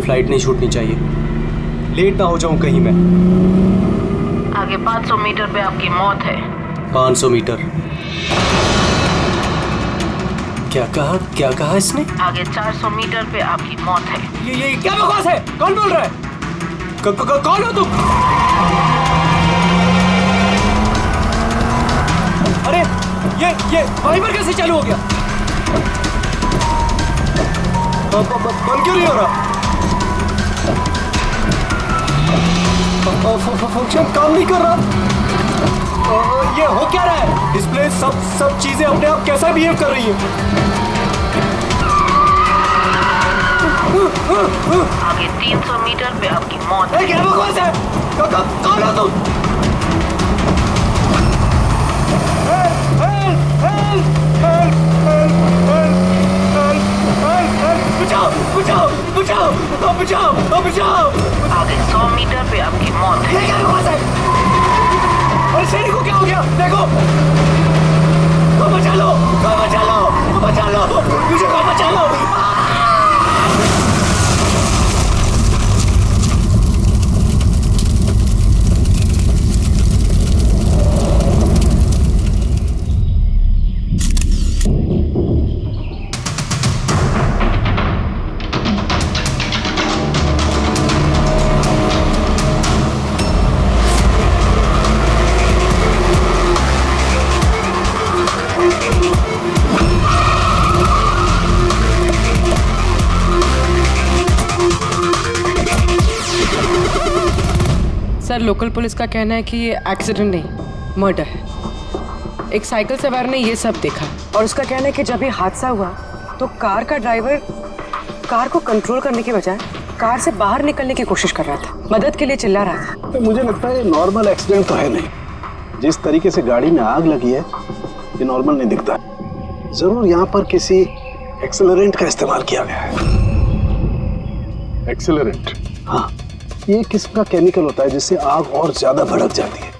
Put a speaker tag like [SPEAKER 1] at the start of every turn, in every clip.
[SPEAKER 1] Flight नहीं छूटनी चाहिए, late ना हो जाऊं कहीं मैं।
[SPEAKER 2] आगे 500 मीटर पे आपकी मौत है।
[SPEAKER 1] 500 मीटर? क्या कहा इसने?
[SPEAKER 2] आगे 400 मीटर पे आपकी मौत है।
[SPEAKER 1] ये क्या बकवास है? कौन बोल रहा है? कौन हो तुम? अरे ये वाइपर कैसे चालू हो गया? बंद क्यों नहीं हो रहा? फंक्शन काम नहीं कर रहा। ये हो क्या रहा है? डिस्प्ले सब चीजें अपने आप कैसा बिहेव कर रही हैं?
[SPEAKER 2] आगे 300 मीटर पे आपकी मौत है।
[SPEAKER 1] क्या बकवास है? कौन हो तुम? बचाओ!
[SPEAKER 2] आगे 100 मीटर पे आपकी मौत है।
[SPEAKER 1] क्या बकवास है? अरे शेरी को क्या हो गया? देखो, बचा लो, मुझे बचा लो।
[SPEAKER 3] सर, लोकल पुलिस का कहना है कि ये एक्सीडेंट नहीं, मर्डर है। एक साइकिल सवार ने ये सब देखा और उसका कहना है कि जब ये हादसा हुआ तो कार का ड्राइवर कार को कंट्रोल करने के बजाय कार से बाहर निकलने की कोशिश कर रहा था, मदद के लिए चिल्ला रहा था।
[SPEAKER 4] तो मुझे लगता है ये नॉर्मल एक्सीडेंट तो है नहीं। जिस तरीके से गाड़ी में आग लगी है ये नॉर्मल नहीं दिखता। जरूर यहाँ पर किसी एक्सेलरेंट का इस्तेमाल किया गया है।
[SPEAKER 5] एक्सेलरेंट?
[SPEAKER 4] हाँ, ये एक किस्म का केमिकल होता है जिससे आग और ज्यादा भड़क जाती है।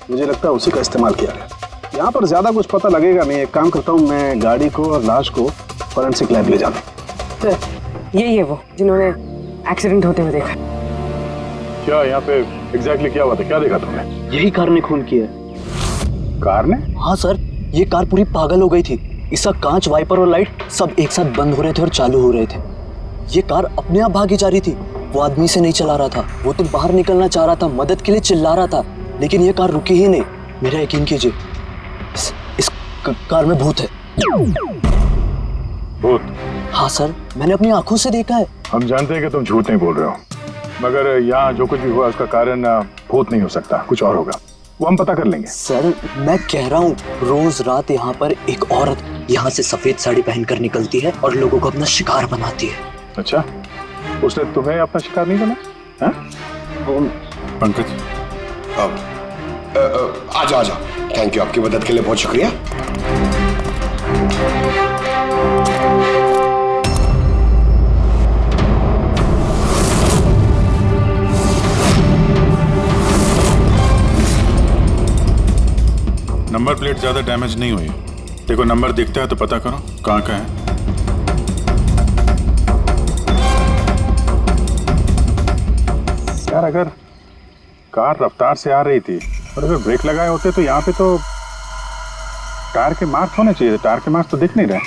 [SPEAKER 4] मुझे लगता है उसी का इस्तेमाल किया गया। यहाँ पर ज्यादा कुछ पता लगेगा नहीं। एक काम करता हूँ, मैं गाड़ी को और लाश को फोरेंसिक लैब ले जाता हूँ।
[SPEAKER 3] तो यही है वो जिन्होंने एक्सीडेंट होते हुए देखा।
[SPEAKER 5] क्या यहाँ पे एग्जैक्टली क्या हुआ था? क्या देखा तुमने?
[SPEAKER 6] यही कार ने खून किया।
[SPEAKER 5] कार ने?
[SPEAKER 6] हाँ सर, ये कार पूरी पागल हो गई थी। इसका कांच, वाइपर और लाइट सब एक साथ बंद हो रहे थे और चालू हो रहे थे। ये कार अपने आप भागी जा रही थी। वो आदमी से नहीं चला रहा था, वो तो बाहर निकलना चाह रहा था, मदद के लिए चिल्ला रहा था, लेकिन ये कार रुकी ही नहीं। मेरा यकीन कीजिए, इस कार में भूत है।
[SPEAKER 5] भूत?
[SPEAKER 6] हाँ सर, मैंने अपनी आंखों से देखा है।
[SPEAKER 5] हम जानते हैं कि तुम झूठ नहीं बोल रहे हो, मगर यहाँ जो कुछ भी हुआ उसका कारण भूत नहीं हो सकता, कुछ और होगा। वो हम पता कर लेंगे।
[SPEAKER 6] सर, मैं कह रहा हूँ, रोज रात यहाँ पर एक औरत यहाँ से सफेद साड़ी पहनकर निकलती है और लोगों को अपना शिकार बनाती है।
[SPEAKER 5] अच्छा, उसने तुम्हें अपना शिकार नहीं बना? पंकज,
[SPEAKER 7] आजा। थैंक यू, आपकी मदद के लिए बहुत शुक्रिया।
[SPEAKER 5] नंबर प्लेट ज्यादा डैमेज नहीं हुई। देखो, नंबर दिखता है तो पता करो कहाँ का है। यार, अगर कार रफ्तार से आ रही थी और अगर ब्रेक लगाए होते तो यहाँ पे तो टायर के मार्क्स होने चाहिए। टायर के मार्क्स तो दिख नहीं रहे।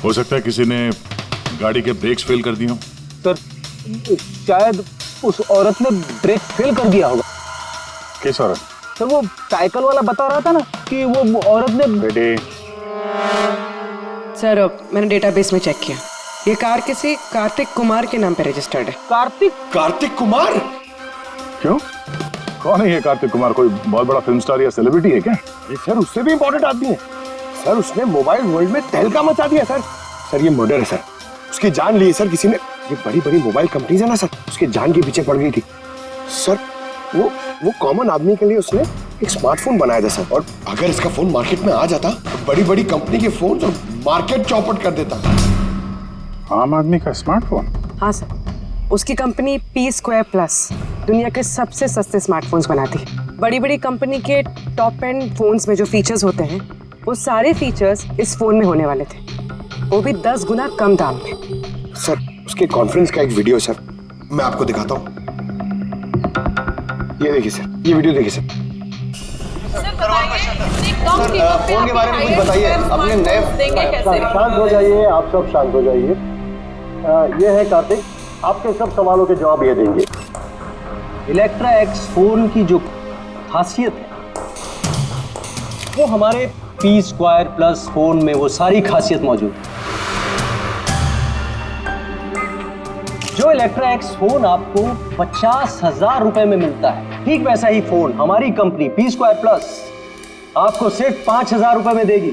[SPEAKER 5] हो सकता है किसी ने गाड़ी के ब्रेक्स फेल कर दिए हो।
[SPEAKER 6] सर, शायद उस औरत ने ब्रेक फेल कर दिया होगा।
[SPEAKER 5] किस औरत?
[SPEAKER 6] सर, वो साइकिल वाला बता रहा था ना कि वो औरत ने।
[SPEAKER 5] बेटे,
[SPEAKER 3] सर, मैंने डेटाबेस में चेक किया, ये कार किसी कार्तिक कुमार के नाम पे रजिस्टर्ड है।
[SPEAKER 7] कार्तिक कुमार?
[SPEAKER 5] क्यों? कौन है ये कार्तिक कुमार? कोई बहुत बड़ा फिल्म स्टार या सेलिब्रिटी है क्या?
[SPEAKER 7] ये सर उससे भी इम्पोर्टेंट आदमी है सर। उसने मोबाइल वर्ल्ड में तहलका मचा दिया सर। ये मर्डर है सर। उसकी जान ली है सर किसी ने। ये बड़ी मोबाइल कंपनीज है ना सर, उसके जान के पीछे पड़ गई थी सर। वो कॉमन आदमी के लिए उसने एक स्मार्टफोन बनाया था सर। और अगर इसका फोन मार्केट में आ जाता तो बड़ी कंपनी के फोन और मार्केट चौपट कर देता।
[SPEAKER 5] आम आदमी का स्मार्टफोन?
[SPEAKER 3] हाँ सर, उसकी कंपनी P2+ दुनिया के सबसे सस्ते स्मार्टफोन्स बनाती है। बड़ी कंपनी के टॉप एंड फोन्स में जो फीचर्स होते हैं वो सारे फीचर्स इस फोन में होने वाले थे, वो भी 10 गुना कम दाम में।
[SPEAKER 7] सर, उसके कॉन्फ्रेंस का एक वीडियो सर, मैं आपको दिखाता हूँ। ये देखिए सर, ये वीडियो देखिए सर।
[SPEAKER 8] फोन के बारे में कुछ बताइए, अपने नए
[SPEAKER 9] देंगे कैसे? शांत हो जाइए, आप सब शांत हो जाइए। ये है कार्तिक, आपके सब सवालों के जवाब ये देंगे।
[SPEAKER 6] इलेक्ट्रा एक्स फोन की जो खासियत है वो हमारे P² प्लस फोन में वो सारी खासियत मौजूद है। जो इलेक्ट्रा एक्स फोन आपको 50,000 रुपए में मिलता है, ठीक वैसा ही फोन हमारी कंपनी P² प्लस आपको सिर्फ 5,000 रुपए में देगी।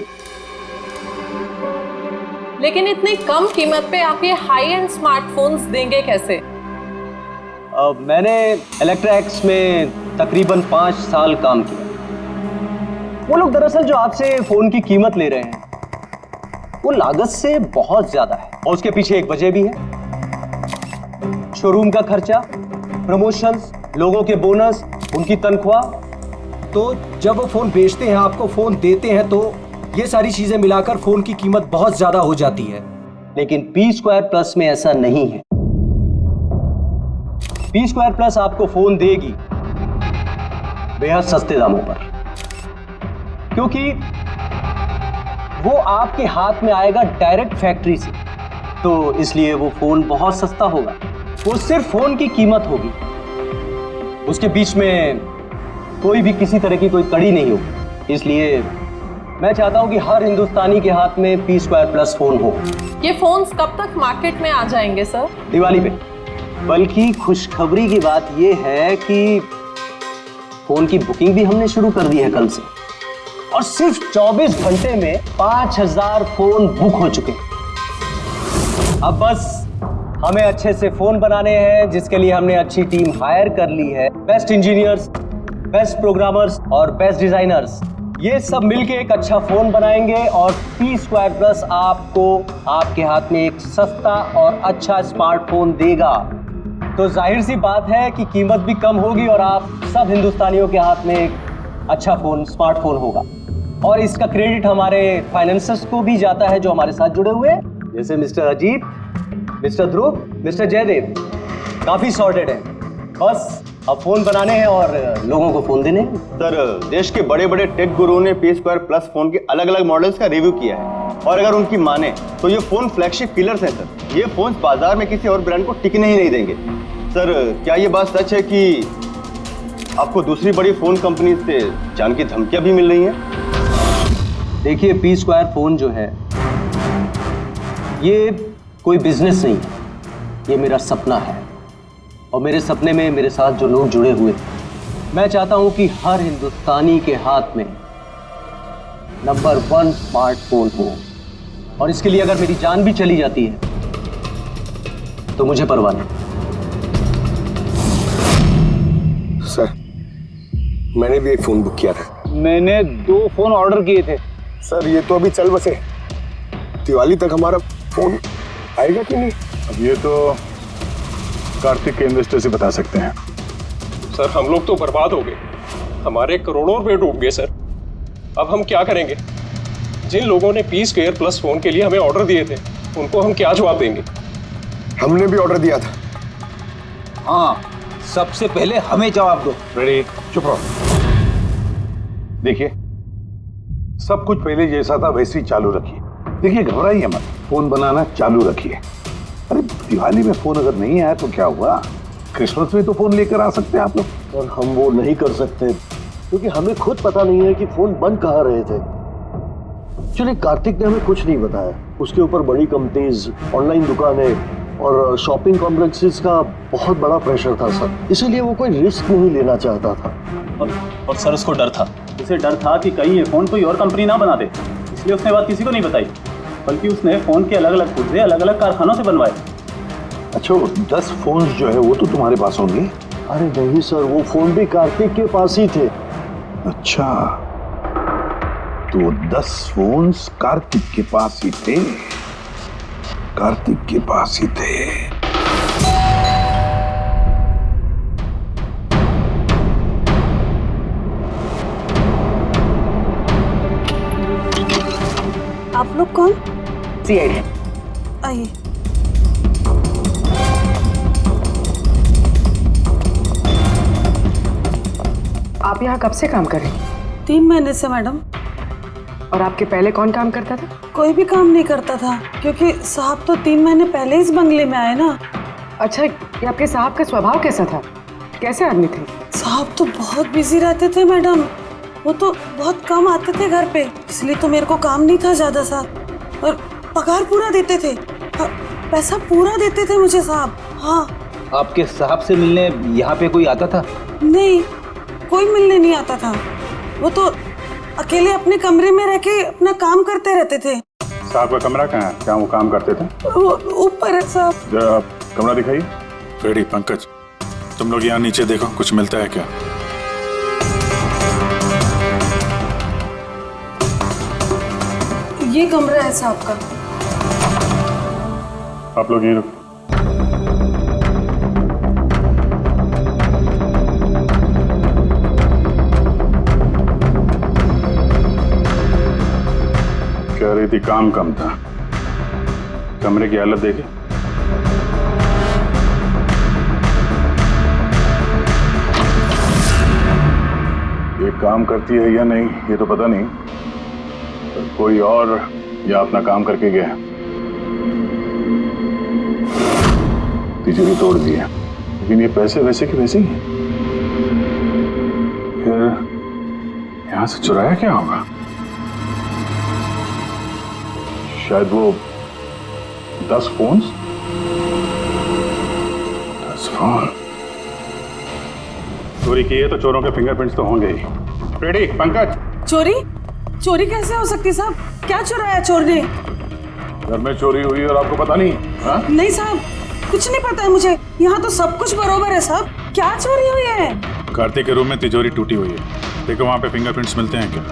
[SPEAKER 9] लेकिन इतनी कम कीमत पे आप ये हाई एंड स्मार्टफोन्स देंगे कैसे?
[SPEAKER 6] मैंने इलेक्ट्रा एक्स में तकरीबन 5 साल काम किया। वो लोग दरअसल जो आपसे फोन की कीमत ले रहे हैं वो लागत से बहुत ज्यादा है, और उसके पीछे एक वजह भी है। शोरूम का खर्चा, प्रमोशंस, लोगों के बोनस, उनकी तनख्वाह।
[SPEAKER 1] तो जब वो फोन बेचते हैं, आपको फोन देते हैं, तो ये सारी चीजें मिलाकर फोन की कीमत बहुत ज्यादा हो जाती है।
[SPEAKER 6] लेकिन P² प्लस में ऐसा नहीं है। P² प्लस आपको फोन देगी बेहद सस्ते दामों पर, क्योंकि वो आपके हाथ में आएगा डायरेक्ट फैक्ट्री से, तो इसलिए वो फोन बहुत सस्ता होगा। वो सिर्फ फोन की कीमत होगी, उसके बीच में कोई भी किसी तरह की कोई कड़ी नहीं होगी। इसलिए मैं चाहता हूं कि हर हिंदुस्तानी के हाथ में P² प्लस फोन हो।
[SPEAKER 9] ये फोन्स कब तक मार्केट में आ जाएंगे सर?
[SPEAKER 6] दिवाली पे। बल्कि खुशखबरी की बात यह है कि फोन की बुकिंग भी हमने शुरू कर दी है कल से, और सिर्फ 24 घंटे में 5,000 फोन बुक हो चुके हैं। अब बस हमें अच्छे से फोन बनाने हैं, जिसके लिए हमने अच्छी टीम हायर कर ली है। बेस्ट इंजीनियर्स, बेस्ट प्रोग्रामर्स और बेस्ट डिजाइनर्स, ये सब मिलके एक अच्छा फोन बनाएंगे, और P² प्लस आपको आपके हाथ में एक सस्ता और अच्छा स्मार्टफोन देगा। तो जाहिर सी बात है कि कीमत भी कम होगी, और आप सब हिंदुस्तानियों के हाथ में एक अच्छा फोन, स्मार्टफोन होगा। और इसका क्रेडिट हमारे फाइनेंसर्स को भी जाता है जो हमारे साथ जुड़े हुए हैं, जैसे मिस्टर अजीत, मिस्टर ध्रुव, मिस्टर जयदेव। काफी सॉर्टेड है, बस अब फोन बनाने हैं और लोगों को फोन देने हैं।
[SPEAKER 8] सर, देश के बड़े बड़े टेक गुरुओं ने P² प्लस फोन के अलग अलग मॉडल्स का रिव्यू किया है, और अगर उनकी माने तो ये फोन फ्लैगशिप किलर्स हैं सर। ये फोन बाजार में किसी और ब्रांड को टिकने ही नहीं देंगे। सर, क्या ये बात सच है कि आपको दूसरी बड़ी फोन कंपनी से जान की धमकियां भी मिल रही हैं?
[SPEAKER 6] देखिए, P² फोन जो है ये कोई बिजनेस नहीं है, ये मेरा सपना है, और मेरे सपने में मेरे साथ जो लोग जुड़े हुए हैं, मैं चाहता हूं कि हर हिंदुस्तानी के हाथ में नंबर 1 स्मार्टफोन हो, और इसके लिए अगर मेरी जान भी चली जाती है तो मुझे परवाह नहीं।
[SPEAKER 7] सर, मैंने भी एक फोन बुक किया था।
[SPEAKER 4] मैंने 2 फोन ऑर्डर किए थे।
[SPEAKER 7] सर, ये तो अभी चल बसे, दिवाली तक हमारा फोन आएगा कि नहीं?
[SPEAKER 5] अब ये तो कार्तिक के इन्वेस्टर से बता सकते हैं।
[SPEAKER 10] सर, हम लोग तो बर्बाद हो गए, हमारे करोड़ों रुपए डूब गए सर। अब हम क्या करेंगे? जिन लोगों ने P² प्लस फोन के लिए हमें ऑर्डर दिए थे, उनको हम क्या जवाब देंगे?
[SPEAKER 7] हमने भी ऑर्डर दिया था।
[SPEAKER 11] हाँ, सबसे पहले हमें जवाब दो।
[SPEAKER 5] रेडी, चुप रहो। देखिए, सब कुछ पहले जैसा था वैसे ही चालू रखिए। देखिए, घबराइए मत, फोन बनाना चालू रखिए। अरे, दिवाली में फोन अगर नहीं आया तो क्या हुआ? क्रिसमस में तो फोन लेकर आ सकते हैं आप लोग।
[SPEAKER 9] और हम वो नहीं कर सकते, क्योंकि हमें खुद पता नहीं है कि फोन बन कहाँ रहे थे। एक्चुअली कार्तिक ने हमें कुछ नहीं बताया। उसके ऊपर बड़ी कंपनीज, ऑनलाइन दुकानें और शॉपिंग कॉम्प्लेक्सेस का बहुत बड़ा प्रेशर था सर, इसीलिए वो कोई रिस्क नहीं लेना चाहता था।
[SPEAKER 11] और सर, उसको डर था। उसे डर था कि कहीं ये फोन कोई और कंपनी ना बना दे, इसलिए उसने बात किसी को नहीं बताई, बल्कि उसने फोन के अलग अलग पुर्जे अलग अलग कारखानों से बनवाए।
[SPEAKER 5] अच्छा, 10 फोन जो है वो तो तुम्हारे पास होंगे?
[SPEAKER 9] अरे नहीं सर, वो फोन भी कार्तिक के पास ही थे।
[SPEAKER 5] अच्छा, तो 10 फोन कार्तिक के पास ही थे। कार्तिक के पास ही थे।
[SPEAKER 12] आप लोग कौन?
[SPEAKER 3] CID।
[SPEAKER 12] आइए।
[SPEAKER 3] आप यहाँ कब से काम कर रही हैं?
[SPEAKER 12] 3 महीने से मैडम।
[SPEAKER 3] और आपके पहले कौन काम करता था?
[SPEAKER 12] कोई भी काम नहीं करता था, क्योंकि साहब तो 3 महीने पहले इस बंगले में आए ना।
[SPEAKER 3] अच्छा, ये आपके साहब का स्वभाव कैसा था? कैसे आदमी थे?
[SPEAKER 12] साहब तो बहुत बिजी रहते थे मैडम, वो तो बहुत कम आते थे घर पे, इसलिए तो मेरे को काम नहीं था ज्यादा सा। और पगार पूरा देते थे, पैसा पूरा देते थे मुझे साहब। हाँ।
[SPEAKER 13] आपके साहब से मिलने यहाँ पे कोई आता था?
[SPEAKER 12] नहीं, कोई मिलने नहीं आता था। वो तो अकेले अपने कमरे में रह के अपना काम करते रहते थे।
[SPEAKER 5] साहब का कमरा कहाँ है? क्या वो काम करते थे?
[SPEAKER 12] वो ऊपर है साहब।
[SPEAKER 5] जरा आप कमरा दिखाइए।
[SPEAKER 14] फ्रेडी, पंकज, तुम लोग यहाँ नीचे देखो, कुछ मिलता है क्या?
[SPEAKER 12] ये कमरा है साहब का।
[SPEAKER 5] आप लोग यहीं रुको। कह रही थी काम कम था, कमरे की हालत देखे। ये काम करती है या नहीं ये तो पता नहीं, पर कोई और या अपना काम करके गया। तिजोरी तोड़ दी है, लेकिन ये पैसे वैसे के वैसे ही हैं। फिर यहां से चुराया क्या होगा? शायद वो 10 फोन। चोरी की है तो चोरों के फिंगरप्रिंट्स तो होंगे ही। फ्रेडी, पंकज।
[SPEAKER 12] चोरी? चोरी कैसे हो सकती साहब? क्या चुराया चोर ने?
[SPEAKER 5] घर में चोरी हुई और आपको पता नहीं? हा?
[SPEAKER 12] नहीं साहब, कुछ नहीं पता है मुझे। यहाँ तो सब कुछ बरोबर है साहब। क्या चोरी हुई है?
[SPEAKER 14] कार्तिक के रूम में तिजोरी टूटी हुई है, देखो वहाँ पे फिंगरप्रिंट्स मिलते हैं क्या?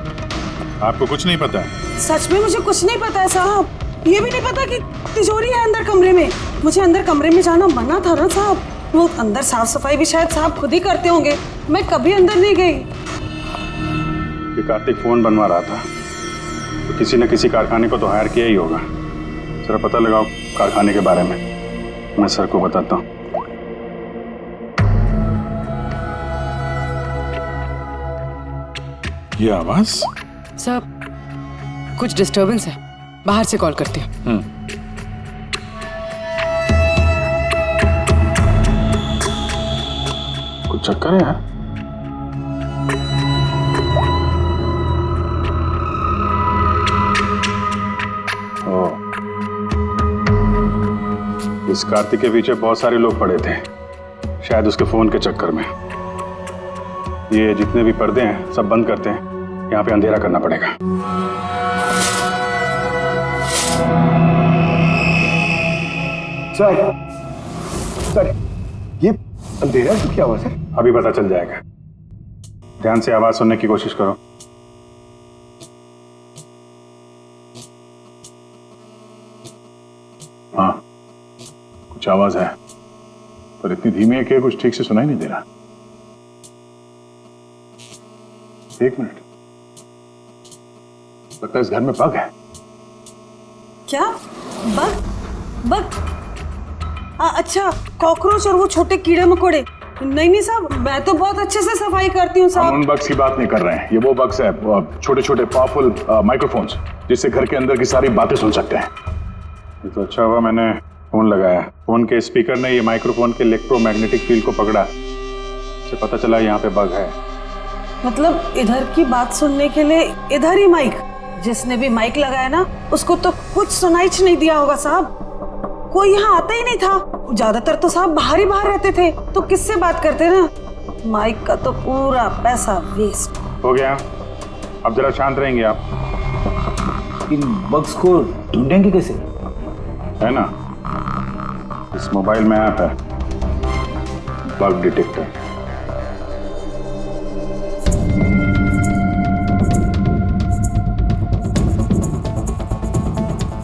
[SPEAKER 14] आपको कुछ नहीं पता है?
[SPEAKER 12] सच में मुझे कुछ नहीं पता है साहब। ये भी नहीं पता कि तिजोरी है अंदर कमरे में। मुझे अंदर कमरे में जाना मना था ना साहब। वो अंदर साफ सफाई भी शायद साहब खुद ही करते होंगे, मैं कभी अंदर नहीं गई।
[SPEAKER 5] कि कार्तिक फोन बनवा रहा था तो किसी न किसी कारखाने को तो हायर किया ही होगा। जरा पता लगाओ कारखाने के बारे में, मैं सर को बताता हूँ।
[SPEAKER 14] ये आवाज?
[SPEAKER 3] सर, कुछ डिस्टरबेंस है, बाहर से कॉल करती हूँ।
[SPEAKER 5] कुछ चक्कर है यार। इस कार्तिक के पीछे बहुत सारे लोग पड़े थे, शायद उसके फोन के चक्कर में। ये जितने भी पर्दे हैं सब बंद करते हैं, यहाँ पे अंधेरा करना पड़ेगा।
[SPEAKER 7] सर, ये अंधेरा तो क्या हुआ सर?
[SPEAKER 5] अभी पता चल जाएगा, ध्यान से आवाज सुनने की कोशिश करो। हाँ, कुछ आवाज है, पर इतनी धीमी है कि कुछ ठीक से सुनाई नहीं दे रहा। एक मिनट, लगता है इस घर में बग है।
[SPEAKER 12] क्या? बग? बग? अच्छा, कॉकरोच और वो छोटे कीड़े मकोड़े। नहीं साहब, मैं तो बहुत अच्छे से सफाई करती हूँ साहब।
[SPEAKER 5] हम उन बग्स की बात नहीं कर रहे हैं, ये वो बग्स है, छोटे छोटे पावरफुल माइक्रोफोन्स, जिससे घर के अंदर की सारी बातें सुन सकते हैं। ये तो अच्छा हुआ मैंने फोन लगाया। फोन के स्पीकर ने ये माइक्रोफोन के इलेक्ट्रोमैग्नेटिक फील्ड को पकड़ा, इससे पता चला यहाँ पे बग है।
[SPEAKER 12] मतलब इधर की बात सुनने के लिए इधर ही माइक? जिसने भी माइक लगाया ना, उसको तो कुछ सुनाई नहीं दिया होगा साहब। कोई यहाँ आता ही नहीं था, ज्यादातर तो साहब बाहर ही बाहर रहते थे, तो किससे बात करते ना। माइक का तो पूरा पैसा वेस्ट
[SPEAKER 5] हो गया। अब जरा शांत रहेंगे आप।
[SPEAKER 13] इन बग्स को ढूंढेंगे कैसे?
[SPEAKER 5] है ना, इस मोबाइल में ऐप है बग डिटेक्टर।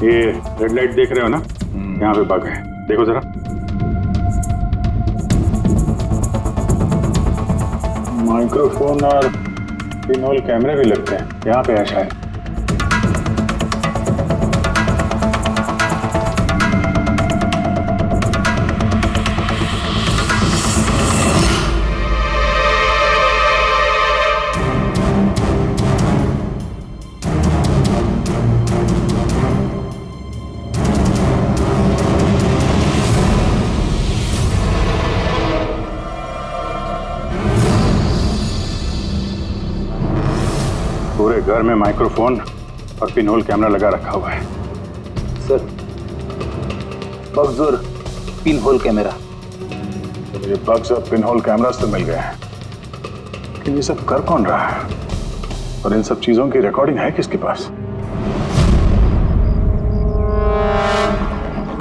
[SPEAKER 5] ये रेड लाइट देख रहे हो ना, यहाँ पे बग है, देखो जरा। माइक्रोफोन और पिनहोल कैमरे भी लगते हैं, यहाँ पे है शायद।
[SPEAKER 14] पूरे घर में माइक्रोफोन और पिनहोल कैमरा लगा रखा हुआ है।
[SPEAKER 13] सर, बग्स और पिनहोल कैमरा।
[SPEAKER 14] ये बग्स और पिनहोल कैमरास तो मिल गए हैं, लेकिन ये सब कर कौन रहा है और इन सब चीजों की रिकॉर्डिंग है किसके पास?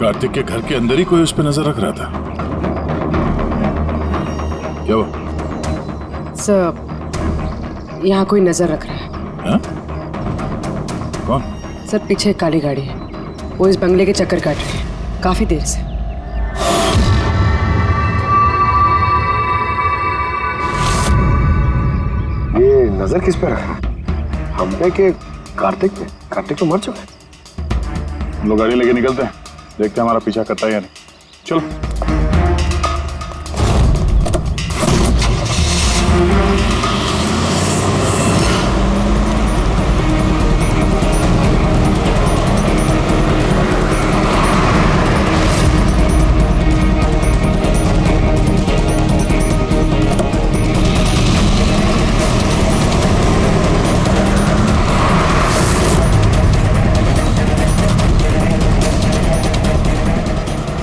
[SPEAKER 14] कार्तिक के घर के अंदर ही कोई उस पर नजर रख रहा था। क्या हुआ?
[SPEAKER 3] सर, यहाँ कोई नजर रख रहा है।
[SPEAKER 14] हा? कौन?
[SPEAKER 3] सर, पीछे एक काली गाड़ी है, वो इस बंगले के चक्कर काट रही है काफी देर से।
[SPEAKER 7] ये नजर किस पे रखा? हम पे के कार्तिक पे? कार्तिक तो मर चुका है।
[SPEAKER 14] हम लोग गाड़ी लेके निकलते हैं, देखते हैं हमारा पीछा करता है या नहीं। चलो।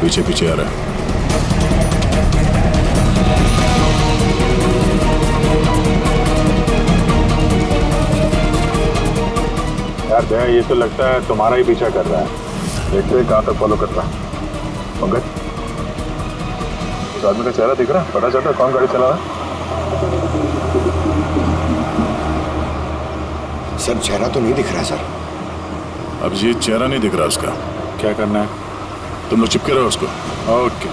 [SPEAKER 14] पीछे पीछे आ रहा है। यार भैया, ये तो लगता है तुम्हारा ही पीछा कर रहा है। देखते हैं कहां तक फॉलो करता है। पंकज, उस आदमी का चेहरा दिख रहा है? पता चलता है कौन गाड़ी चला रहा है?
[SPEAKER 7] सर, चेहरा तो नहीं दिख रहा सर।
[SPEAKER 14] अब ये चेहरा नहीं दिख रहा उसका, क्या करना है? तुम लोग चिपके रहो उसको। ओके।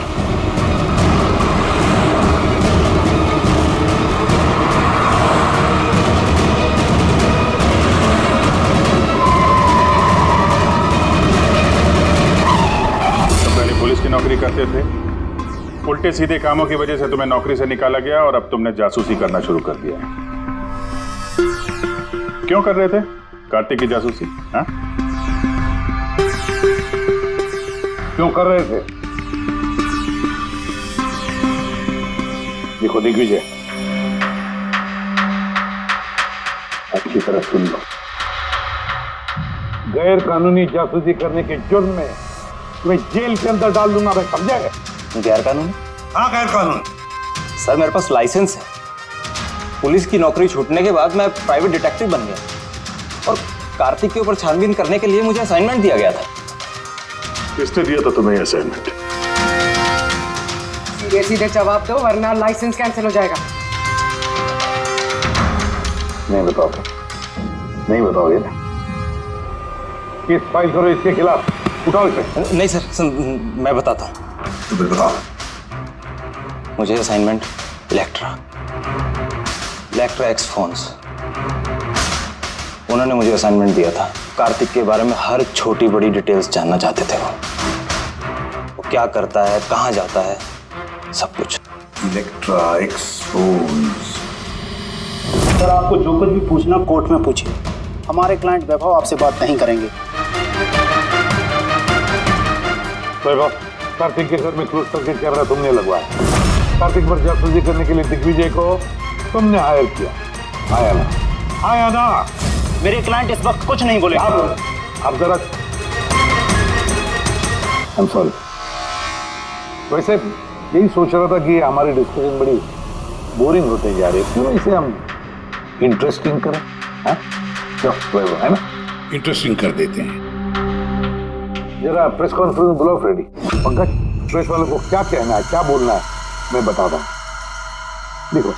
[SPEAKER 14] पहले पुलिस की नौकरी करते थे, उल्टे सीधे कामों की वजह से तुम्हें नौकरी से निकाला गया और अब तुमने जासूसी करना शुरू कर दिया है। क्यों कर रहे थे कार्तिक की जासूसी? हाँ?
[SPEAKER 5] क्यों कर रहे थे? देखो दिग्विजय, अच्छी तरह सुन लो। गैर कानूनी जासूसी करने के जुर्म में तुम्हें जेल के अंदर डाल दूंगा, मैं समझा है?
[SPEAKER 8] गैर कानूनी?
[SPEAKER 5] हाँ, गैर कानूनी।
[SPEAKER 8] सर, मेरे पास लाइसेंस है। पुलिस की नौकरी छूटने के बाद मैं प्राइवेट डिटेक्टिव बन गया और कार्तिक के ऊपर छानबीन करने के लिए मुझे असाइनमेंट दिया गया था।
[SPEAKER 14] किसने दिया था तुम्हें असाइनमेंट?
[SPEAKER 3] सीधे सीधे जवाब दो वरना लाइसेंस कैंसिल हो जाएगा।
[SPEAKER 5] नहीं बताओगे? नहीं बताओगे ना? केस फाइल करो इसके खिलाफ, उठाओ इसे।
[SPEAKER 8] नहीं सर, मैं बताता हूँ।
[SPEAKER 5] तो फिर बताओ।
[SPEAKER 8] मुझे असाइनमेंट इलेक्ट्रा एक्स फोन्स, उन्होंने मुझे असाइनमेंट दिया था। कार्तिक के बारे में हर छोटी बड़ी डिटेल्स जानना चाहते थे। वो क्या करता है, कहाँ जाता है, सब कुछ।
[SPEAKER 5] Electra x phones.
[SPEAKER 11] सर, आपको जो कुछ भी पूछना कोर्ट में पूछिए। हमारे क्लाइंट वैभव आपसे बात नहीं करेंगे।
[SPEAKER 5] वैभव, कार्तिक के घर में क्लोज सर्किट कैमरा तुमने लगवाया। कार्तिक पर जासूसी करने के लिए दिग्विजय को तुमने हायर किया। आया ना?
[SPEAKER 11] मेरे क्लाइंट इस वक्त कुछ नहीं बोले।
[SPEAKER 5] आप जरा, I'm sorry। वैसे यही सोच रहा था कि हमारी डिस्कशन बड़ी बोरिंग होते जा रही है, क्यों इसे हम इंटरेस्टिंग करें? हाँ, है ना? इंटरेस्टिंग कर देते हैं। जरा प्रेस कॉन्फ्रेंस बुलाओ फ्रेडी। पंकज, प्रेस वालों को क्या कहना है, क्या बोलना है, मैं बताता हूँ। देखो,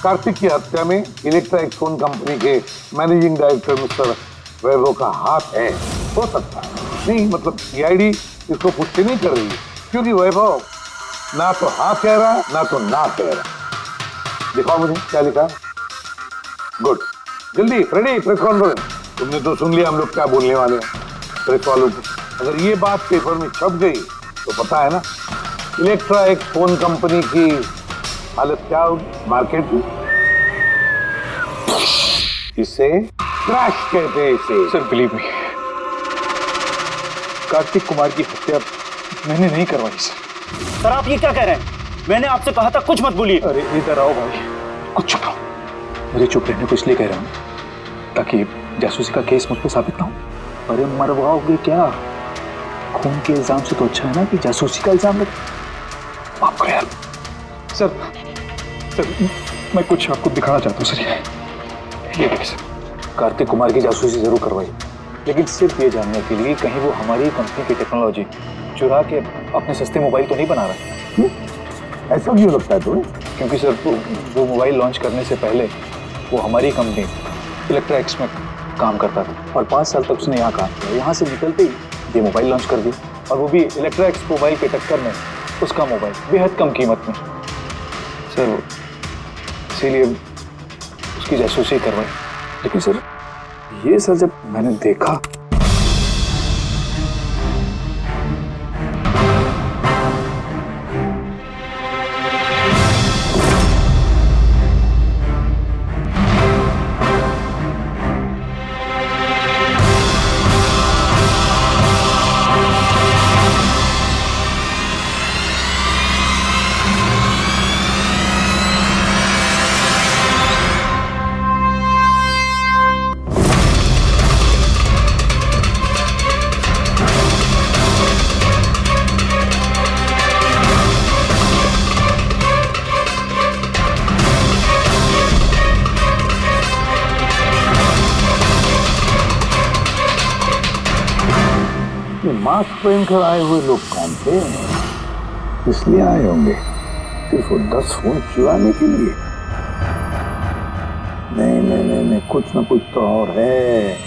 [SPEAKER 5] कार्तिक की हत्या में इलेक्ट्रा एक्स फोन कंपनी के मैनेजिंग डायरेक्टर मिस्टर वैभव का हाथ है, हो सकता है। नहीं मतलब सीआईडी इसको पुष्टि नहीं कर रही है, क्योंकि वैभव ना तो हाँ कह रहा है ना तो ना कह रहा। दिखाओ मुझे क्या लिखा। गुड, जल्दी फ्रेडी, प्रेस कॉन्फ्रेंस। तुमने तो सुन लिया हम लोग क्या बोलने वाले हैं। प्रेस वालों को अगर ये बात पेपर में छप गई तो पता है ना इलेक्ट्रा एक्स फोन कंपनी की हालत क्या होगी मार्केट में। इसे क्रैश कहते हैं इसे।
[SPEAKER 14] Sir believe me, Kartik Kumar की हत्या मैंने नहीं करवाई सर।
[SPEAKER 11] सर, आप ये क्या कह रहे हैं? मैंने आपसे कहा था कुछ मत बोलिए।
[SPEAKER 14] अरे इधर आओ भाई, कुछ चुप रहो। मुझे चुप रहने को इसलिए कह रहा हूँ
[SPEAKER 13] ताकि जासूसी का केस मुझ पर साबित ना हो। अरे मरवाओगे क्या? खून के इल्जाम से तो अच्छा है ना कि जासूसी का इल्जाम लगे। माफ करो यार। सर मैं कुछ आपको दिखाना चाहता हूँ सर। ये देखिए सर, कार्तिक कुमार की जासूसी जरूर करवाई, लेकिन सिर्फ ये जानने के लिए कहीं वो हमारी कंपनी की टेक्नोलॉजी चुरा के अपने सस्ते मोबाइल तो नहीं बना रहा।
[SPEAKER 5] ऐसा क्यों लगता है तुम्हें?
[SPEAKER 13] क्योंकि सर वो मोबाइल लॉन्च करने से पहले वो हमारी कंपनी इलेक्ट्रा एक्स में काम करता था और 5 साल तक उसने यहाँ काम किया। यहाँ से निकलते ही ये मोबाइल लॉन्च कर दिया, और वो भी इलेक्ट्रा एक्स मोबाइल के टक्कर में उसका मोबाइल बेहद कम कीमत में। सर इसीलिए उसकी जासूसी करवाई। लेकिन सर ये सर जब मैंने देखा
[SPEAKER 5] मास्क पहनकर आए हुए लोग कौन थे? इसलिए आए होंगे सिर्फ वो 10 फोन चुराने के लिए? नहीं, कुछ ना कुछ तो और है,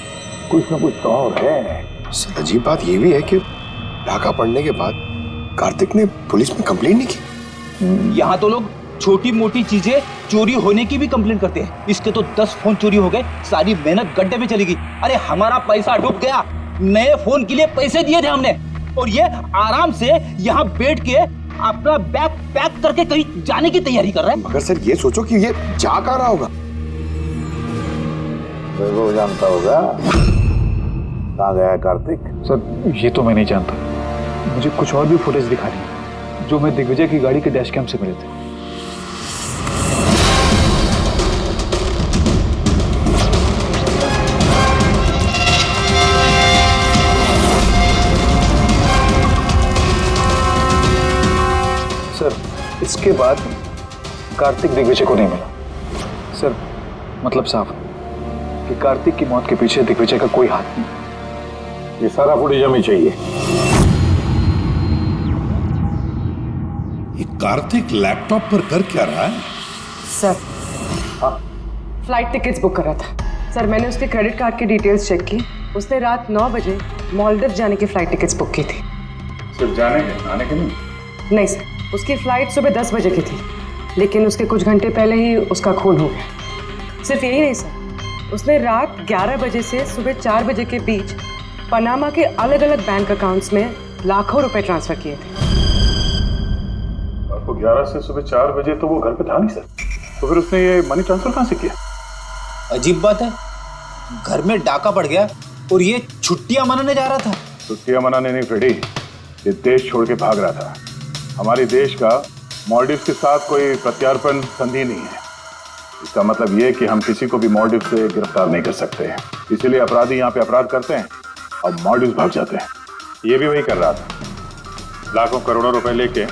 [SPEAKER 5] कुछ ना कुछ तो और है।
[SPEAKER 7] सर अजीब बात ये भी है कि डाका पड़ने के बाद कार्तिक ने पुलिस में कंप्लेंट नहीं की।
[SPEAKER 6] यहाँ तो लोग छोटी मोटी चीजें चोरी होने की भी कंप्लेंट करते हैं। इसके तो 10 फोन चोरी हो गए, सारी मेहनत गड्ढे में चली गई। अरे हमारा पैसा डूब गया, नए फोन के लिए पैसे दिए थे हमने, और ये आराम से यहाँ बैठ के अपना बैग पैक करके कहीं जाने की तैयारी कर रहे हैं।
[SPEAKER 7] मगर सर ये सोचो कि ये जा कहाँ रहा होगा?
[SPEAKER 5] वो जानता होगा कहाँ गया है कार्तिक।
[SPEAKER 13] सर ये तो मैं नहीं जानता, मुझे कुछ और भी फुटेज दिखा रही जो मैं दिग्विजय की गाड़ी के डैश कैम से मिले थे। सर इसके बाद कार्तिक दिग्विजय को नहीं मिला। सर मतलब साफ कि कार्तिक की मौत के पीछे दिग्विजय का कोई हाथ नहीं।
[SPEAKER 5] ये सारा फुटेज हमें चाहिए।
[SPEAKER 15] ये कार्तिक लैपटॉप पर कर क्या रहा है?
[SPEAKER 3] सर फ्लाइट टिकट्स बुक कर रहा था। सर मैंने उसके क्रेडिट कार्ड की डिटेल्स चेक की, उसने रात 9 बजे मालदीव जाने की फ्लाइट टिकट्स बुक की थी।
[SPEAKER 14] सिर्फ जाने के, आने के नहीं?
[SPEAKER 3] नहीं सर, उसकी फ्लाइट सुबह 10 बजे की थी, लेकिन उसके कुछ घंटे पहले ही उसका खून हो गया। सिर्फ यही नहीं सर, उसने रात 11 बजे से सुबह 4 बजे के बीच पनामा के अलग अलग बैंक अकाउंट्स में लाखों रुपए ट्रांसफर किए थे।
[SPEAKER 14] आपको 11 से सुबह 4 बजे तो वो घर पे था नहीं सर, तो फिर उसने ये मनी ट्रांसफर कहाँ से किया?
[SPEAKER 6] अजीब बात है, घर में डाका पड़ गया और ये छुट्टियां मनाने जा रहा था।
[SPEAKER 14] छुट्टियां मनाने नहीं फ्रेडी, ये देश छोड़ के भाग रहा था। हमारे देश का मालदीव के साथ कोई प्रत्यार्पण संधि नहीं है। इसका मतलब ये कि हम किसी को भी मालदीव से गिरफ्तार नहीं कर सकते हैं, इसीलिए अपराधी यहाँ पे अपराध करते हैं और मालदीव भाग जाते हैं। ये भी वही कर रहा था, लाखों करोड़ों रुपए लेके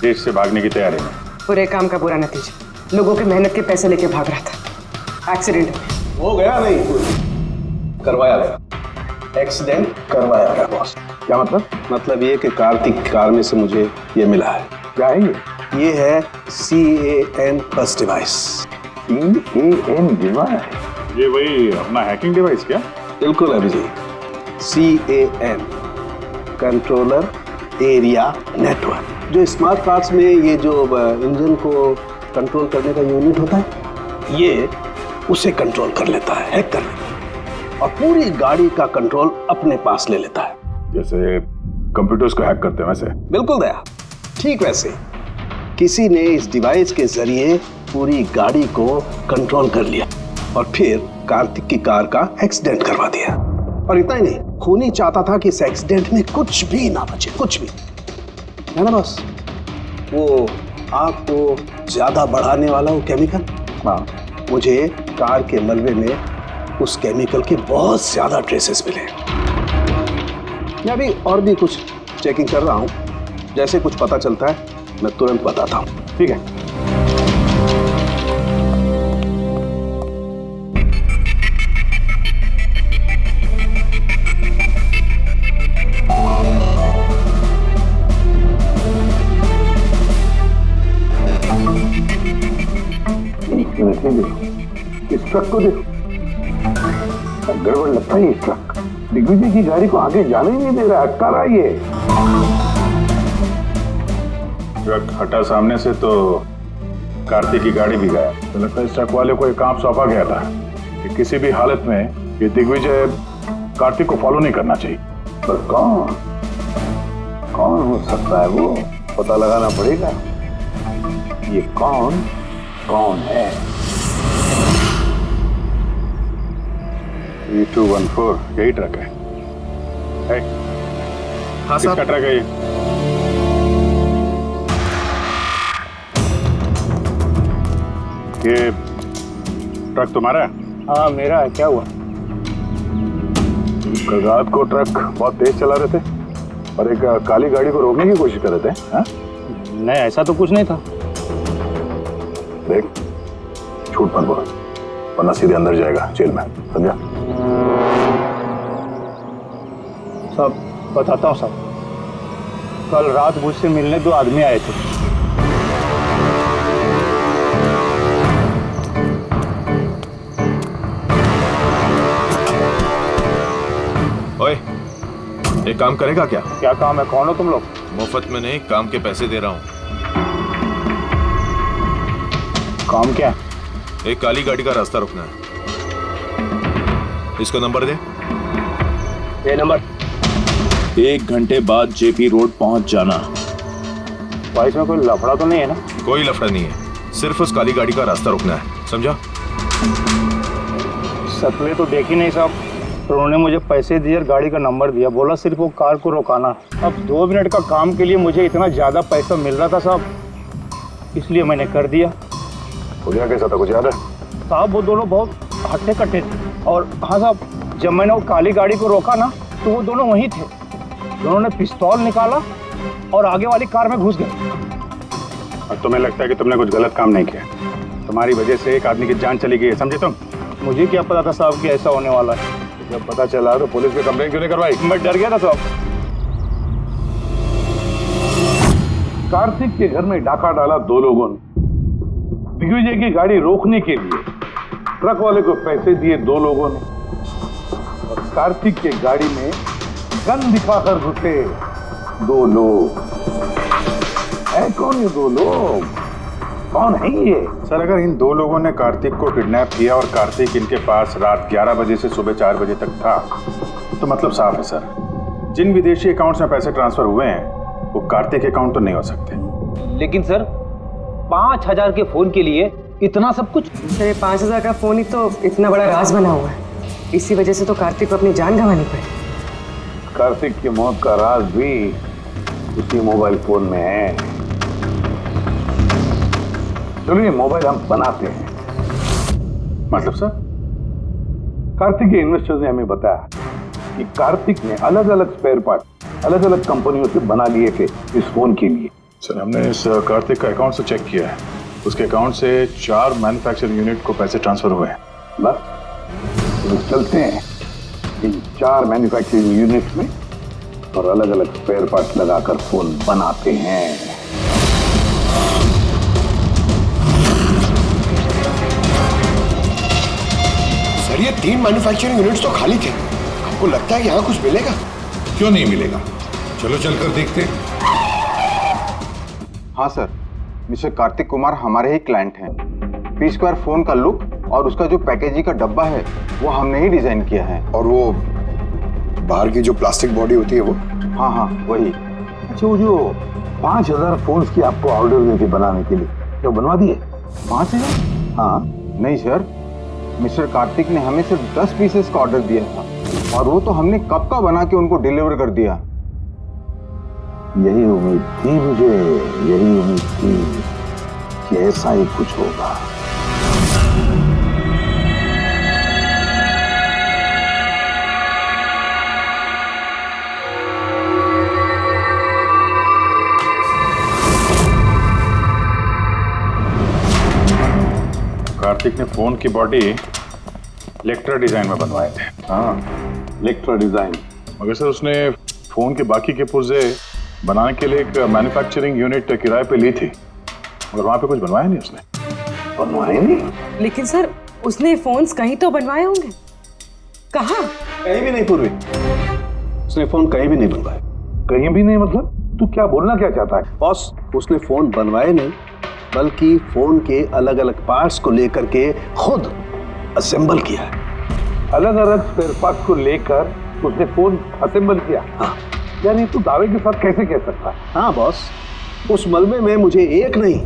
[SPEAKER 14] देश से भागने की तैयारी में।
[SPEAKER 3] बुरे काम का बुरा नतीजा, लोगों के मेहनत के पैसे लेके भाग रहा था। एक्सीडेंट
[SPEAKER 4] हो गया नहीं, करवाया गया। एक्सीडेंट करवाया गया बॉस।
[SPEAKER 5] क्या मतलब?
[SPEAKER 4] मतलब ये कि कार्तिक की कार में से मुझे ये मिला है।
[SPEAKER 5] क्या है ये?
[SPEAKER 4] ये है CAN बस डिवाइस।
[SPEAKER 5] CAN device?
[SPEAKER 14] ये वही अपना हैकिंग डिवाइस क्या?
[SPEAKER 4] बिल्कुल Abhijeet, CAN controller area network. जो स्मार्ट कार्स में ये जो इंजन को कंट्रोल करने का यूनिट होता है, ये उसे कंट्रोल कर लेता है, हैक कर लेता है, और पूरी गाड़ी का कंट्रोल अपने पास ले लेता है।
[SPEAKER 14] जैसे कंप्यूटर्स को हैक करते हैं वैसे?
[SPEAKER 4] बिल्कुल दया, ठीक वैसे किसी ने इस डिवाइस के जरिए पूरी गाड़ी को कंट्रोल कर लिया और फिर कार्तिक की कार का एक्सीडेंट करवा दिया। और इतना ही नहीं, खूनी चाहता था कि इस एक्सीडेंट में कुछ भी ना बचे, कुछ भी, है ना बॉस? वो आग को ज्यादा बढ़ाने वाला वो केमिकल, हाँ, मुझे कार के मलबे में उस केमिकल के बहुत ज्यादा ट्रेसेस मिले। मैं अभी और भी कुछ चेकिंग कर रहा हूं, जैसे कुछ पता चलता है मैं तुरंत बताता हूं। ठीक है?
[SPEAKER 5] इस ट्रक को देखो, गड़बड़ लगता है। ये ट्रक दिग्विजय की गाड़ी को आगे जाने ही नहीं दे रहा, अटका रहा है ये।
[SPEAKER 14] ट्रक हटा सामने से तो कार्तिक की गाड़ी भी गया। तो लगता है इस ट्रक वाले को एक काम सौंपा गया था कि किसी भी हालत में ये दिग्विजय कार्तिक को फॉलो नहीं करना चाहिए।
[SPEAKER 5] पर कौन हो सकता है वो, पता लगाना पड़ेगा। ये कौन है?
[SPEAKER 14] 3214 यही ट्रक है।
[SPEAKER 13] हाँ
[SPEAKER 14] किसका ट्रक है ये? ये ट्रक तुम्हारा है?
[SPEAKER 13] हाँ मेरा है। क्या हुआ?
[SPEAKER 14] कल रात को ट्रक बहुत तेज चला रहे थे और एक काली गाड़ी को रोकने की कोशिश कर रहे थे। हाँ?
[SPEAKER 13] नहीं ऐसा तो कुछ नहीं था।
[SPEAKER 14] देख, झूठ मत बोल वरना सीधे अंदर जाएगा जेल में, समझा?
[SPEAKER 13] सब बताता हूँ सब। कल रात मुझसे मिलने 2 आदमी आए थे।
[SPEAKER 16] ओए, एक काम करेगा क्या?
[SPEAKER 13] क्या काम है? कौन हो तुम लोग?
[SPEAKER 16] मुफ्त में नहीं, काम के पैसे दे रहा हूँ।
[SPEAKER 13] काम क्या?
[SPEAKER 16] एक काली गाड़ी का रास्ता रोकना है। इसको नंबर दे।
[SPEAKER 13] ये नंबर।
[SPEAKER 16] 1 घंटे बाद जेपी रोड पहुंच जाना।
[SPEAKER 13] भाई इसमें कोई लफड़ा तो नहीं है ना?
[SPEAKER 16] कोई लफड़ा नहीं है, सिर्फ उस काली गाड़ी का रास्ता रोकना है, समझा?
[SPEAKER 13] शक्लें तो देखी नहीं साहब, तो उन्होंने मुझे पैसे दिए और गाड़ी का नंबर दिया, बोला सिर्फ वो कार को रोकाना। अब 2 मिनट का काम के लिए मुझे इतना ज़्यादा पैसा मिल रहा था साहब, इसलिए मैंने कर दिया।
[SPEAKER 14] खुदिया कैसा था, कुछ याद है?
[SPEAKER 13] साहब वो दोनों बहुत हट्टे कट्टे थे। और हाँ साहब, जब मैंने वो काली गाड़ी को रोका ना तो वो दोनों वहीं थे। दोनों ने पिस्तौल निकाला और आगे वाली कार में घुस गए।
[SPEAKER 14] और तुम्हें लगता है कि तुमने कुछ गलत काम नहीं किया? तुम्हारी वजह से एक आदमी की जान चली गई है, समझे तुम?
[SPEAKER 13] मुझे क्या पता था साहब कि ऐसा होने वाला है।
[SPEAKER 14] जब पता चला तो पुलिस में कंप्लेंट क्यों नहीं करवाई?
[SPEAKER 13] मैं डर गया था साहब।
[SPEAKER 5] कार्तिक के घर में डाका डाला 2 लोगों ने। दिग्विजय की गाड़ी रोकने के लिए ट्रक वाले को पैसे दिए 2 लोगों ने, और कार्तिक के गाड़ी में गन दिखाकर घुसे 2 लोग। है कौन ये 2 लोग? कौन है ये?
[SPEAKER 14] सर, अगर इन 2 लोगों ने कार्तिक को किडनैप किया और कार्तिक इनके पास रात 11 बजे से सुबह 4 बजे तक था, तो मतलब साफ है सर, जिन विदेशी अकाउंट्स में पैसे ट्रांसफर हुए हैं वो कार्तिक अकाउंट तो नहीं हो सकते।
[SPEAKER 17] लेकिन सर 5000 के फोन के लिए इतना सब कुछ?
[SPEAKER 3] सर 5000 का फोन ही तो इतना बड़ा राज बना हुआ है, इसी वजह से तो कार्तिक को अपनी जान गंवानी पड़ी।
[SPEAKER 5] कार्तिक की मौत का राज भी उसी मोबाइल फोन में है। चलो ये मोबाइल हम बनाते हैं।
[SPEAKER 14] मतलब सर?
[SPEAKER 5] कार्तिक के इन्वेस्टर्स ने हमें बताया कि कार्तिक ने अलग अलग स्पेयर पार्ट अलग अलग कंपनियों से बना लिए थे इस फोन के लिए।
[SPEAKER 14] सर, हमने इस कार्तिक का अकाउंट से चेक किया है, उसके अकाउंट से 4 मैन्युफैक्चरिंग यूनिट को पैसे ट्रांसफर हुए हैं।
[SPEAKER 5] बस तो चलते हैं इन 4 मैन्युफैक्चरिंग यूनिट में और अलग अलग स्पेयर पार्ट लगाकर फोन बनाते हैं।
[SPEAKER 7] सर ये 3 मैन्युफैक्चरिंग यूनिट्स तो खाली थे, आपको लगता है यहाँ कुछ मिलेगा?
[SPEAKER 15] क्यों नहीं मिलेगा, चलो चलकर देखते हैं।
[SPEAKER 8] हाँ सर, मिस्टर कार्तिक कुमार हमारे ही क्लाइंट हैं। पी स्क्वायर फोन का लुक और उसका जो पैकेजिंग का डब्बा है वो हमने ही डिजाइन किया है।
[SPEAKER 7] और वो बाहर की जो प्लास्टिक बॉडी होती है वो?
[SPEAKER 8] हाँ हाँ वही।
[SPEAKER 5] अच्छा, वो जो 5000 फोन्स की आपको ऑर्डर दी थी बनाने के लिए, क्या बनवा दिए?
[SPEAKER 8] 5000? हाँ नहीं सर, मिस्टर कार्तिक ने हमें सिर्फ 10 पीसेस का ऑर्डर दिया था और वो तो हमने कब का बना के उनको डिलीवर कर दिया।
[SPEAKER 5] यही उम्मीद थी मुझे, यही उम्मीद थी कि ऐसा ही कुछ होगा।
[SPEAKER 14] कार्तिक ने फोन की बॉडी इलेक्ट्रा डिजाइन में बनवाए थे।
[SPEAKER 5] हाँ, इलेक्ट्रा डिजाइन।
[SPEAKER 14] मगर सर उसने फोन के बाकी के पुर्जे बनाने के लिए एक मैन्युफैक्चरिंग यूनिट किराए पे ली थी, मगर वहां पे कुछ बनवाया नहीं उसने।
[SPEAKER 5] बनवाए नहीं?
[SPEAKER 3] लेकिन सर उसने फोन्स कहीं तो बनवाए होंगे। कहाँ?
[SPEAKER 4] कहीं भी नहीं पूर्वी, उसने फोन कहीं भी नहीं बनवाए।
[SPEAKER 5] कहीं भी नहीं मतलब? तू क्या बोलना क्या चाहता है?
[SPEAKER 4] बॉस, उसने फोन बनवाए नहीं, बल्कि फोन के अलग अलग पार्ट्स को लेकर के खुद असेंबल किया है।
[SPEAKER 5] अलग अलग स्पेयर पार्ट्स को लेकर उसने फोन असेंबल किया?
[SPEAKER 4] हाँ।
[SPEAKER 5] यानी तू दावे के साथ कैसे कह सकता है?
[SPEAKER 4] हाँ बॉस, उस मलबे में मुझे एक नहीं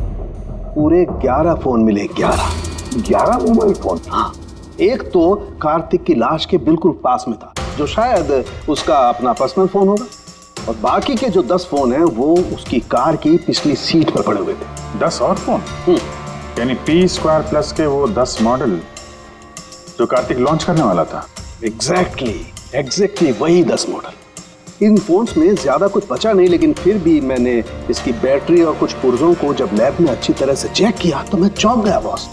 [SPEAKER 4] पूरे 11 फोन मिले। 11
[SPEAKER 5] मोबाइल फोन?
[SPEAKER 4] हाँ, एक तो कार्तिक की लाश के बिल्कुल पास में था, जो शायद उसका अपना पर्सनल फोन होगा, और बाकी के जो 10 फोन हैं वो उसकी कार की पिछली सीट पर पड़े हुए थे।
[SPEAKER 14] 10 और फोन? यानी P² के वो 10 मॉडल जो कार्तिक लॉन्च करने वाला था।
[SPEAKER 4] एग्जैक्टली वही 10 मॉडल। इन फोन्स में ज्यादा कुछ बचा नहीं, लेकिन फिर भी मैंने इसकी बैटरी और कुछ पुर्जों को जब लैब में अच्छी तरह से चेक किया तो मैं चौंक गया बॉस।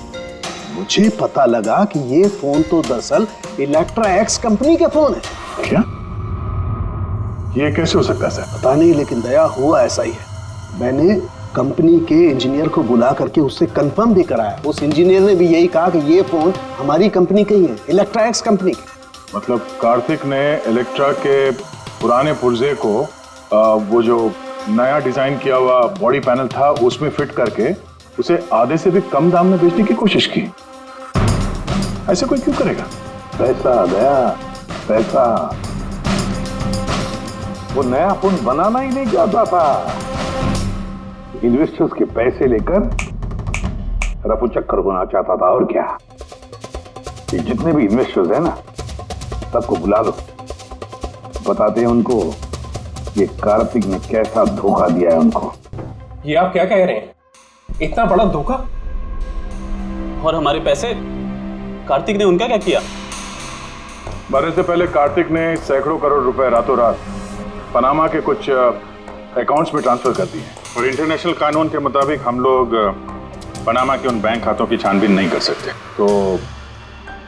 [SPEAKER 4] मुझे पता लगा कि ये फोन तो दरअसल इलेक्ट्रा एक्स कंपनी के फोन है।
[SPEAKER 14] क्या? ये कैसे हो सकता है सर?
[SPEAKER 4] पता नहीं, लेकिन दया हुआ ऐसा ही है। मैंने कंपनी के इंजीनियर को बुला करके उससे कंफर्म भी कराया। उस इंजीनियर ने भी यही कहा कि ये फोन हमारी कंपनी के ही है, इलेक्ट्रा एक्स कंपनी के।
[SPEAKER 14] मतलब कार्तिक ने इलेक्ट्रा के पुराने पुर्जे को वो जो नया डिजाइन किया हुआ बॉडी पैनल था उसमें फिट करके उसे आधे से भी कम दाम में बेचने की कोशिश की। ऐसे कोई क्यों करेगा?
[SPEAKER 5] पैसा दया, पैसा। वो नया फोन बनाना ही नहीं चाहता था, इन्वेस्टर्स के पैसे लेकर रफू चक्कर होना चाहता था। और क्या, ये जितने भी इन्वेस्टर्स हैं ना, सबको बुला लो, बताते हैं उनको ये कार्तिक ने कैसा धोखा दिया है उनको।
[SPEAKER 10] ये आप क्या कह रहे हैं? इतना बड़ा धोखा?
[SPEAKER 11] और हमारे पैसे कार्तिक ने उनका क्या किया?
[SPEAKER 14] मरने से पहले कार्तिक ने सैकड़ों करोड़ रुपए रातों रात पनामा के कुछ अकाउंट्स में ट्रांसफर कर दिए, और इंटरनेशनल कानून के मुताबिक हम लोग पनामा के उन बैंक खातों की छानबीन नहीं कर सकते। तो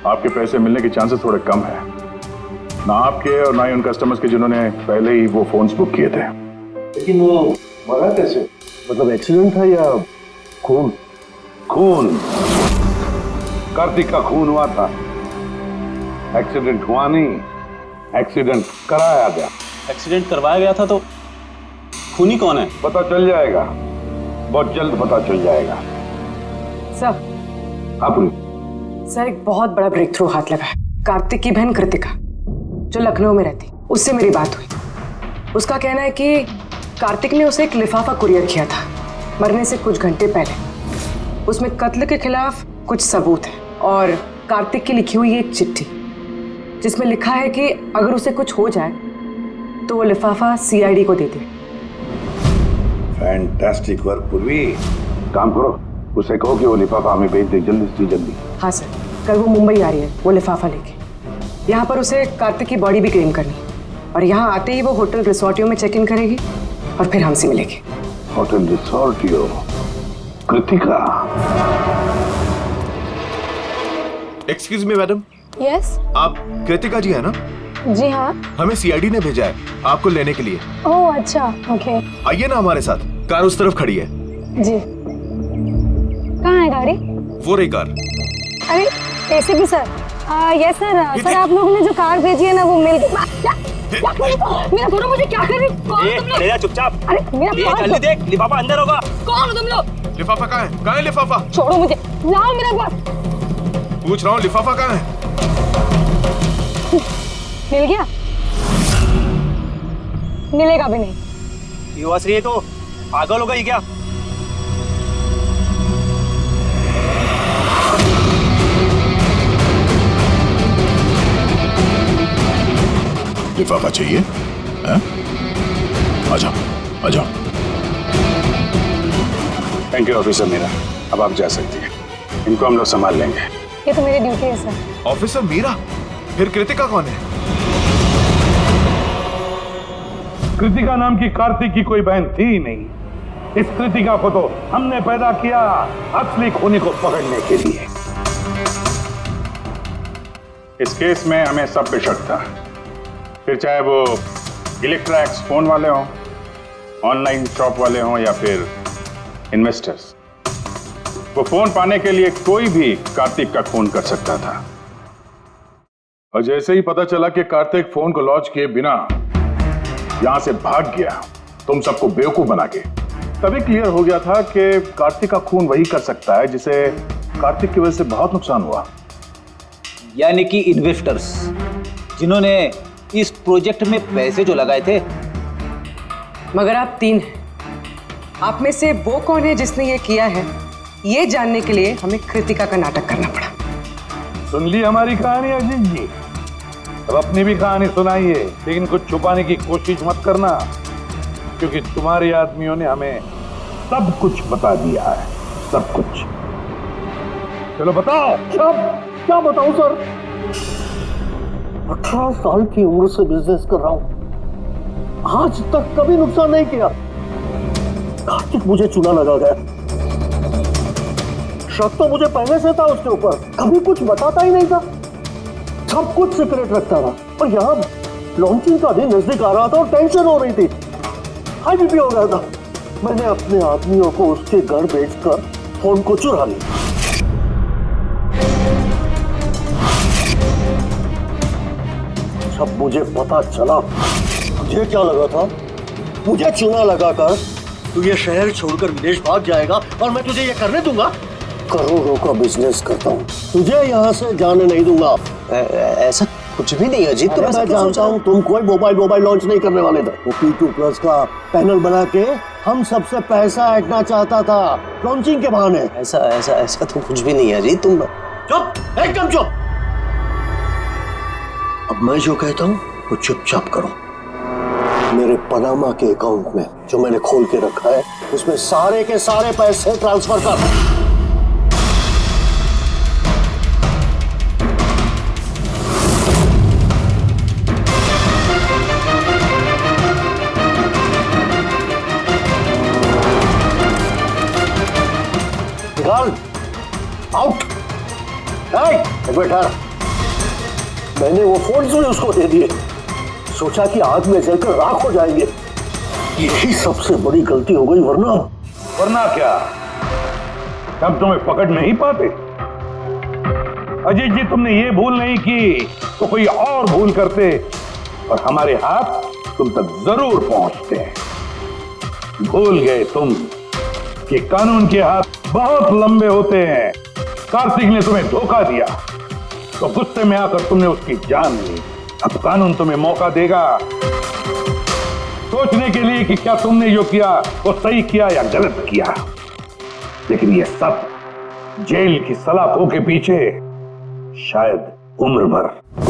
[SPEAKER 14] आपके पैसे मिलने के चांसेस थोड़े कम है, ना आपके और ना ही उन कस्टमर्स के जिन्होंने पहले ही वो फोन्स बुक किए थे।
[SPEAKER 5] लेकिन वो मरा कैसे? मतलब एक्सीडेंट था या खून? खून, कार्तिक का खून हुआ था। एक्सीडेंट हुआ नहीं, एक्सीडेंट कराया गया।
[SPEAKER 11] एक्सीडेंट करवाया गया था तो खूनी कौन है?
[SPEAKER 5] पता चल जाएगा, बहुत जल्द पता चल जाएगा।
[SPEAKER 3] सर।
[SPEAKER 5] हाँ पूरी।
[SPEAKER 3] सर, एक बहुत बड़ा ब्रेक थ्रू हाथ लगा है। कार्तिक की बहन कृतिका, जो लखनऊ में रहती, उससे मेरी बात हुई। उसका कहना है कि कार्तिक ने उसे एक लिफाफा कुरियर किया था मरने से कुछ घंटे पहले। उसमें कत्ल के खिलाफ कुछ सबूत है और कार्तिक की लिखी हुई एक चिट्ठी, जिसमें लिखा है कि अगर उसे कुछ हो जाए तो वो लिफाफा CID को दे दे।
[SPEAKER 5] फैंटास्टिक वर्क पूर्वी। काम करो, उसे कहो कि वो लिफाफा हमें भेज दे जल्दी से जल्दी।
[SPEAKER 3] हाँ सर, कल वो मुंबई आ रही है वो लिफाफा लेके। यहाँ पर उसे कार्तिक की बॉडी भी क्लेम करनी है, और यहाँ आते ही वो होटल रिसोर्टियो में चेक इन करेगी और फिर हमसे मिलेगी।
[SPEAKER 5] होटल रिसोर्टियो? Kritika?
[SPEAKER 16] Excuse me madam.
[SPEAKER 18] Yes.
[SPEAKER 16] आप कृतिका जी है ना?
[SPEAKER 18] जी हाँ।
[SPEAKER 16] हमें CID ने भेजा है आपको लेने के लिए।
[SPEAKER 18] ओह अच्छा, ओके।
[SPEAKER 16] आइए ना हमारे साथ, कार उस तरफ खड़ी है।
[SPEAKER 18] जी। कहाँ है गाड़ी?
[SPEAKER 16] वो रही कार।
[SPEAKER 18] अरे ACP sir. Yes sir. Sir, आप लोगों ने जो कार भेजी है ना वो मिल गई। मेरा थोड़ा, मुझे क्या कर रही हो?
[SPEAKER 11] चुपचाप।
[SPEAKER 18] अरे मेरा
[SPEAKER 11] जल्दी देख, लिफाफा अंदर होगा।
[SPEAKER 18] कौन हो तुम लोग?
[SPEAKER 16] लिफाफा कहाँ है? कहाँ है लिफाफा?
[SPEAKER 18] छोड़ो मुझे, लाओ मेरा पास।
[SPEAKER 16] पूछ रहा हूँ लिफाफा कहाँ है?
[SPEAKER 18] मिल गया? मिलेगा भी नहीं।
[SPEAKER 11] युवाश्री है तो पागल हो गई क्या?
[SPEAKER 14] लिफाफा चाहिए? आ जाओ, आ जाओ। थैंक यू ऑफिसर मीरा, अब आप जा सकती हैं। इनको हम लोग संभाल लेंगे।
[SPEAKER 18] ये तो मेरी ड्यूटी है सर।
[SPEAKER 16] ऑफिसर मीरा? फिर कृतिका कौन है?
[SPEAKER 5] कृतिका नाम की कार्तिक की कोई बहन थी नहीं। इस कृतिका को तो हमने पैदा किया असली खूनी को पकड़ने के लिए।
[SPEAKER 14] इस केस में हमें सब पे शक था, फिर चाहे वो इलेक्ट्रैक्स फोन वाले हों, ऑनलाइन शॉप वाले हों या फिर इन्वेस्टर्स। वो फोन पाने के लिए कोई भी कार्तिक का खून कर सकता था।
[SPEAKER 15] और जैसे ही पता चला कि कार्तिक फोन को लॉन्च किए बिना यहां से भाग गया, तुम सबको बेवकूफ बना के, तभी क्लियर हो गया था कि कार्तिक का खून वही कर सकता है जिसे कार्तिक की वजह से बहुत नुकसान हुआ।
[SPEAKER 17] यानी कि इन्वेस्टर्स जिन्होंने इस प्रोजेक्ट में पैसे जो लगाए थे।
[SPEAKER 3] मगर आप 3 हैं, आप में से वो कौन है जिसने ये किया है, ये जानने के लिए हमें कृतिका का नाटक करना पड़ा।
[SPEAKER 15] सुन ली हमारी कहानी अजीत जी, अब अपनी भी कहानी सुनाइए, लेकिन कुछ छुपाने की कोशिश मत करना, क्योंकि तुम्हारे आदमियों ने हमें सब कुछ बता दिया है, सब कुछ। चलो बताओ।
[SPEAKER 9] क्या बताऊं सर? 18 साल की उम्र से बिजनेस कर रहा हूं, आज तक कभी नुकसान नहीं किया। कार्तिक मुझे चूना लगा गया, शक तो मुझे पहले से था उसके ऊपर, कभी कुछ बताता ही नहीं था, सब कुछ सीक्रेट रखता था। और यहाँ लॉन्चिंग का दिन नजदीक आ रहा था और टेंशन हो रही थी, हाई बीपी हो गया था। मैंने अपने आदमियों को उसके घर भेजकर फोन को चुरा लिया। जब मुझे पता चला, मुझे क्या लगा था, मुझे चूना लगाकर तू ये शहर छोड़कर विदेश भाग जाएगा और मैं तुझे ये करने दूंगा। करोड़ों का बिजनेस करता हूँ, तुझे यहाँ से जाने नहीं दूंगा।
[SPEAKER 6] ऐसा कुछ भी नहीं अजीत।
[SPEAKER 9] तो मैं जानता हूँ तुम कोई मोबाइल लॉन्च नहीं करने वाले थे। वो P2+ का पैनल बना के हम सबसे पैसा ऐंठना चाहता था लॉन्चिंग के बहाने।
[SPEAKER 6] ऐसा तो कुछ भी नहीं है अजीत। तुम
[SPEAKER 9] चुप, एकदम चुप। अब मैं जो कहता हूँ वो चुपचाप करो। मेरे पनामा के अकाउंट में जो मैंने खोल के रखा है, उसमें सारे के सारे पैसे ट्रांसफर कर। निकाल, आउट। एक बेटा, मैंने वो फोन भी उसको दे दिए, सोचा कि आग में जलकर राख हो जाएंगे। यही सबसे बड़ी गलती हो गई, वरना
[SPEAKER 15] क्या हम तुम्हें पकड़ नहीं पाते? अजीत जी, तुमने ये भूल नहीं की तो कोई और भूल करते और हमारे हाथ तुम तक जरूर पहुंचते। भूल गए तुम कि कानून के हाथ बहुत लंबे होते हैं। कार्तिक ने तुम्हें धोखा दिया तो गुस्से में आकर तुमने उसकी जान ली। अब कानून तुम्हें मौका देगा सोचने के लिए कि क्या तुमने जो किया वो सही किया या गलत किया। लेकिन ये सब जेल की सलाखों के पीछे शायद उम्र भर